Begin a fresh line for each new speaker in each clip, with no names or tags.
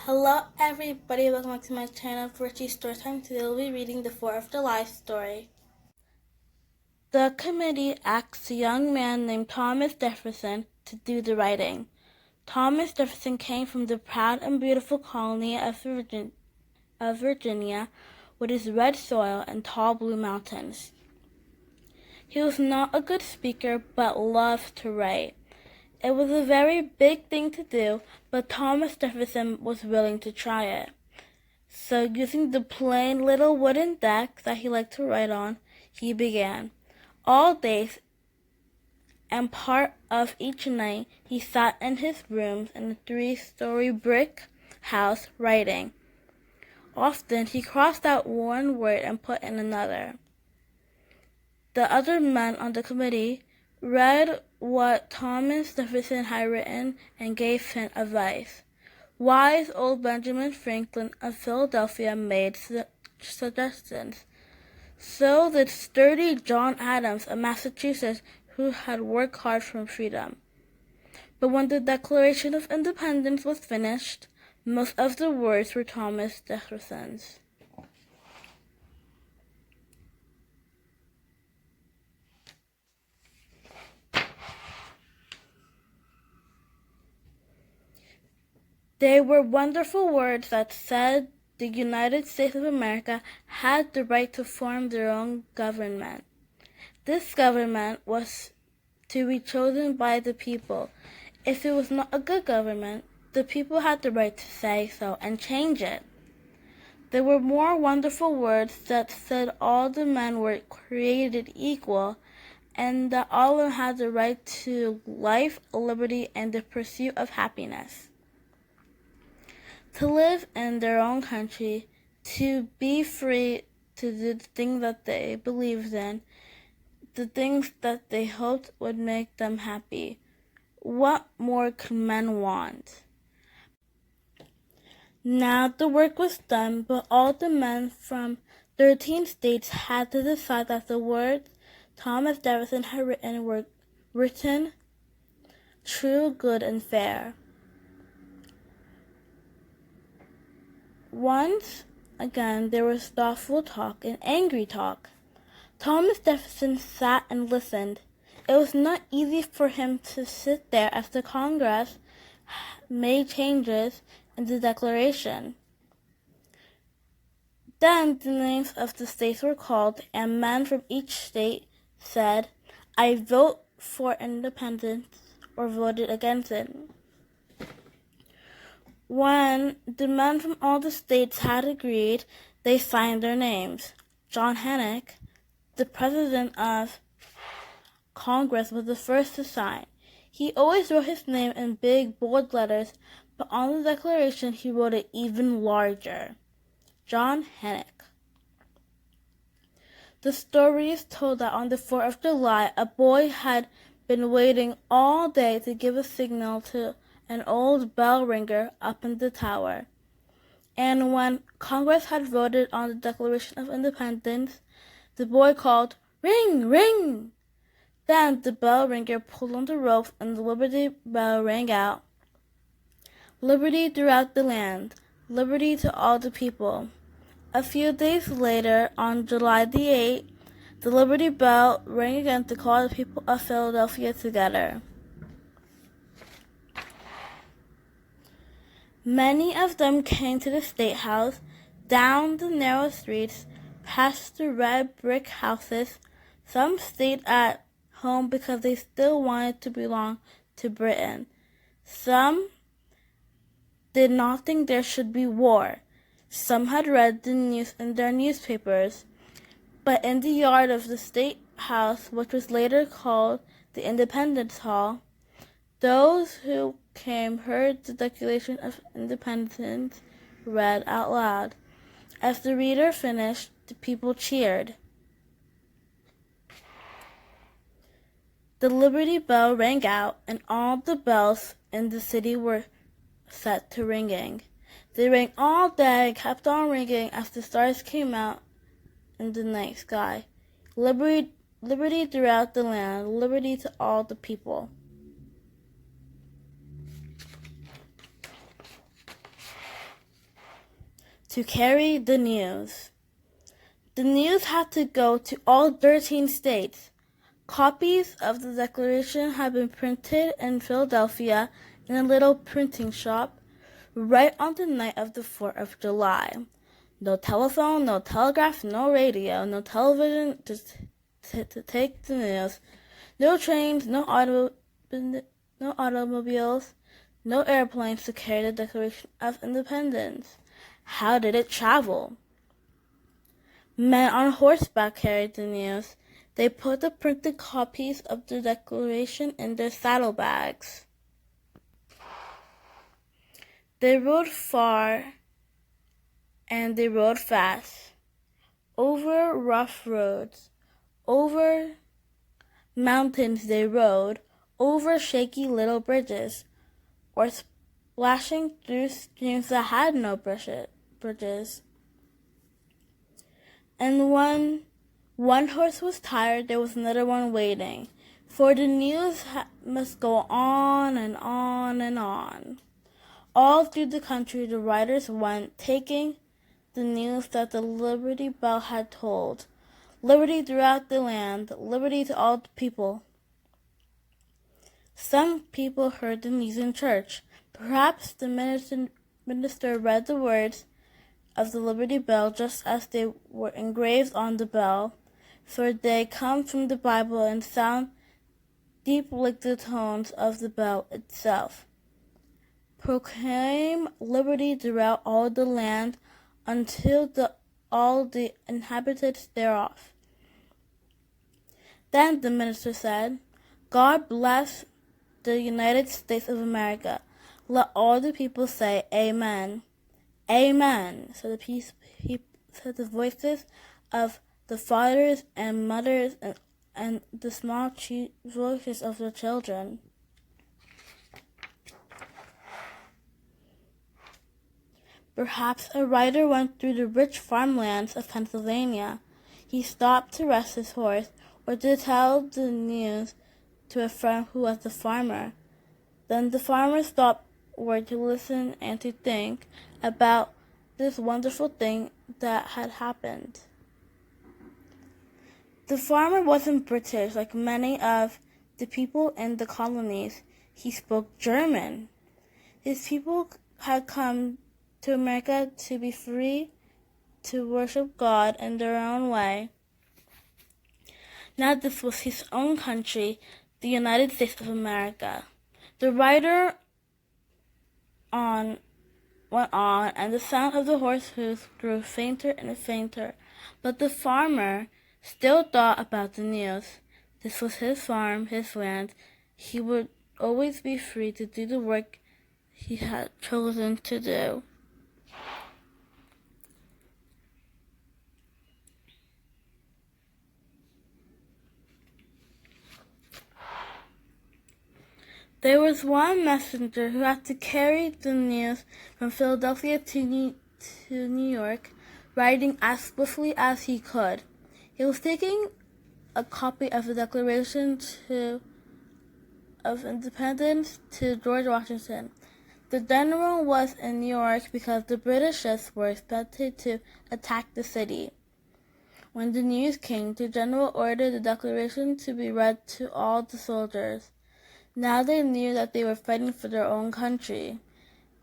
Hello everybody, welcome back to my channel for Storytime. Today we'll be reading the 4th of July story. The committee asked a young man named Thomas Jefferson to do the writing. Thomas Jefferson came from the proud and beautiful colony of Virginia with its red soil and tall blue mountains. He was not a good speaker but loved to write. It was a very big thing to do, but Thomas Jefferson was willing to try it. So, using the plain little wooden deck that he liked to write on, he began. All day and part of each night, he sat in his rooms in a 3-story brick house writing. Often, he crossed out one word and put in another. The other men on the committee read what Thomas Jefferson had written and gave him advice. Wise old Benjamin Franklin of Philadelphia made suggestions. So did sturdy John Adams of Massachusetts, who had worked hard for freedom. But when the Declaration of Independence was finished, most of the words were Thomas Jefferson's. They were wonderful words that said the United States of America had the right to form their own government. This government was to be chosen by the people. If it was not a good government, the people had the right to say so and change it. There were more wonderful words that said all the men were created equal and that all of them had the right to life, liberty, and the pursuit of happiness. To live in their own country, to be free to do the things that they believed in, the things that they hoped would make them happy. What more could men want? Now the work was done, but all the men from 13 states had to decide that the words Thomas Jefferson had written were written true, good, and fair. Once again there was thoughtful talk and angry talk. Thomas Jefferson sat and listened. It was not easy for him to sit there as the Congress made changes in the Declaration. Then the names of the states were called, and men from each state said, "I vote for independence," or voted against it. When the men from all the states had agreed, they signed their names. John Hancock, the president of Congress, was the first to sign. He always wrote his name in big, bold letters, but on the Declaration he wrote it even larger. John Hancock. The story is told that on the 4th of July, a boy had been waiting all day to give a signal to an old bell ringer up in the tower. And when Congress had voted on the Declaration of Independence, the boy called, "Ring, ring!" Then the bell ringer pulled on the rope and the Liberty Bell rang out. Liberty throughout the land, liberty to all the people. A few days later, on July the 8th, the Liberty Bell rang again to call the people of Philadelphia together. Many of them came to the State House, down the narrow streets, past the red brick houses. Some stayed at home because they still wanted to belong to Britain. Some did not think there should be war. Some had read the news in their newspapers. But in the yard of the State House, which was later called the Independence Hall, those who came heard the Declaration of Independence read out loud. As the reader finished, the people cheered. The Liberty Bell rang out, and all the bells in the city were set to ringing. They rang all day and kept on ringing as the stars came out in the night sky. Liberty, liberty throughout the land, liberty to all the people. to carry the news. The news had to go to all 13 states. Copies of the Declaration had been printed in Philadelphia in a little printing shop right on the night of the 4th of July. No telephone, no telegraph, no radio, no television to take the news. No trains, no automobiles, no airplanes to carry the Declaration of Independence. How did it travel? Men on horseback carried the news. They put the printed copies of the Declaration in their saddlebags. They rode far and they rode fast, over rough roads, over mountains they rode, over shaky little bridges, or splashing through streams that had no bridges. And when one horse was tired, there was another one waiting, for the news must go on and on and on. All through the country the riders went, taking the news that the Liberty Bell had told. Liberty throughout the land, liberty to all the people. Some people heard the news in church. Perhaps the minister read the words of the Liberty Bell just as they were engraved on the bell, for they come from the Bible and sound deep like the tones of the bell itself. Proclaim liberty throughout all the land until all the inhabitants thereof. Then the minister said, God bless the United States of America. Let all the people say Amen. Amen, said the voices of the fathers and mothers and the small voices of the children. Perhaps a rider went through the rich farmlands of Pennsylvania. He stopped to rest his horse or to tell the news to a friend who was a farmer. Then the farmer stopped to listen and to think about this wonderful thing that had happened. The farmer wasn't British like many of the people in the colonies. He spoke German. His people had come to America to be free to worship God in their own way. Now this was his own country, the United States of America. The rider went on, and the sound of the horse hoofs grew fainter and fainter. But the farmer still thought about the news. This was his farm, his land. He would always be free to do the work he had chosen to do. There was one messenger who had to carry the news from Philadelphia to New York, riding as swiftly as he could. He was taking a copy of the Declaration of Independence to George Washington. The general was in New York because the British ships were expected to attack the city. When the news came, the general ordered the Declaration to be read to all the soldiers. Now they knew that they were fighting for their own country,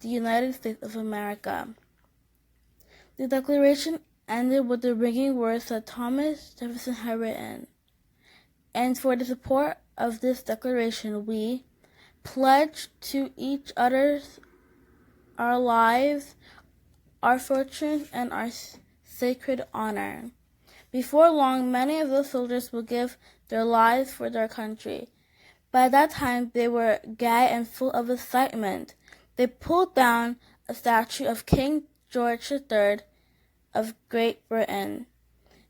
the United States of America. The Declaration ended with the ringing words that Thomas Jefferson had written. And for the support of this declaration, we pledge to each other our lives, our fortunes, and our sacred honor. Before long, many of those soldiers will give their lives for their country. By that time, they were gay and full of excitement. They pulled down a statue of King George III of Great Britain.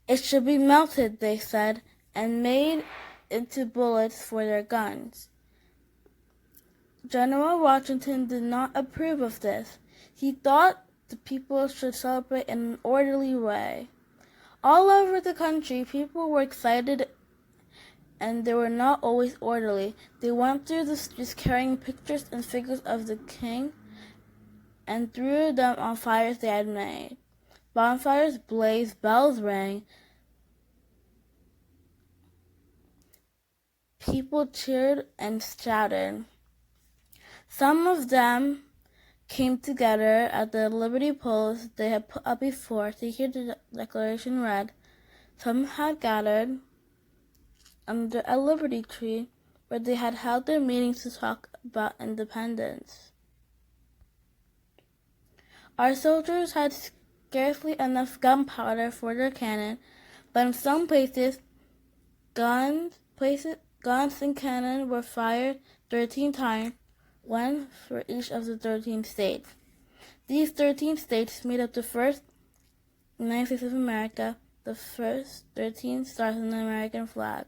It should be melted, they said, and made into bullets for their guns. General Washington did not approve of this. He thought the people should celebrate in an orderly way. All over the country, people were excited, and they were not always orderly. They went through the streets carrying pictures and figures of the king and threw them on fires they had made. bonfires blazed, bells rang. People cheered and shouted. Some of them came together at the Liberty poles they had put up before to hear the Declaration read. Some had gathered under a Liberty tree where they had held their meetings to talk about independence. Our soldiers had scarcely enough gunpowder for their cannon, but in some places guns and cannon were fired 13 times, one for each of the 13 states. These 13 states made up the first United States of America, the first 13 stars on the American flag.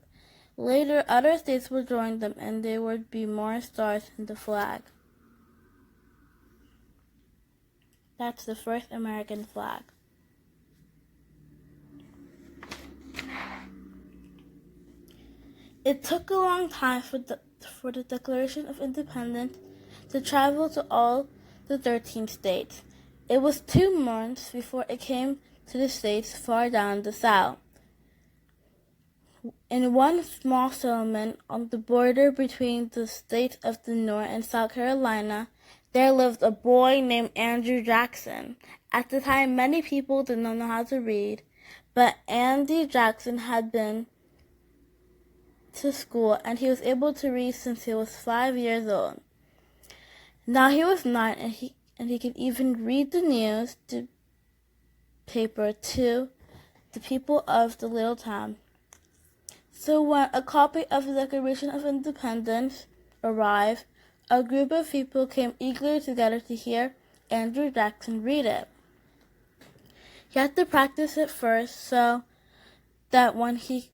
Later, other states would join them, and there would be more stars in the flag. That's the first American flag. It took a long time for the Declaration of Independence to travel to all the 13 states. It was 2 months before it came to the states far down the south. In one small settlement on the border between the states of the North and South Carolina, there lived a boy named Andrew Jackson. At the time, many people did not know how to read, but Andy Jackson had been to school and he was able to read since he was 5 years old. Now he was 9 and he could even read the news paper to the people of the little town. So when a copy of the Declaration of Independence arrived, a group of people came eagerly together to hear Andrew Jackson read it. He had to practice it first so that when he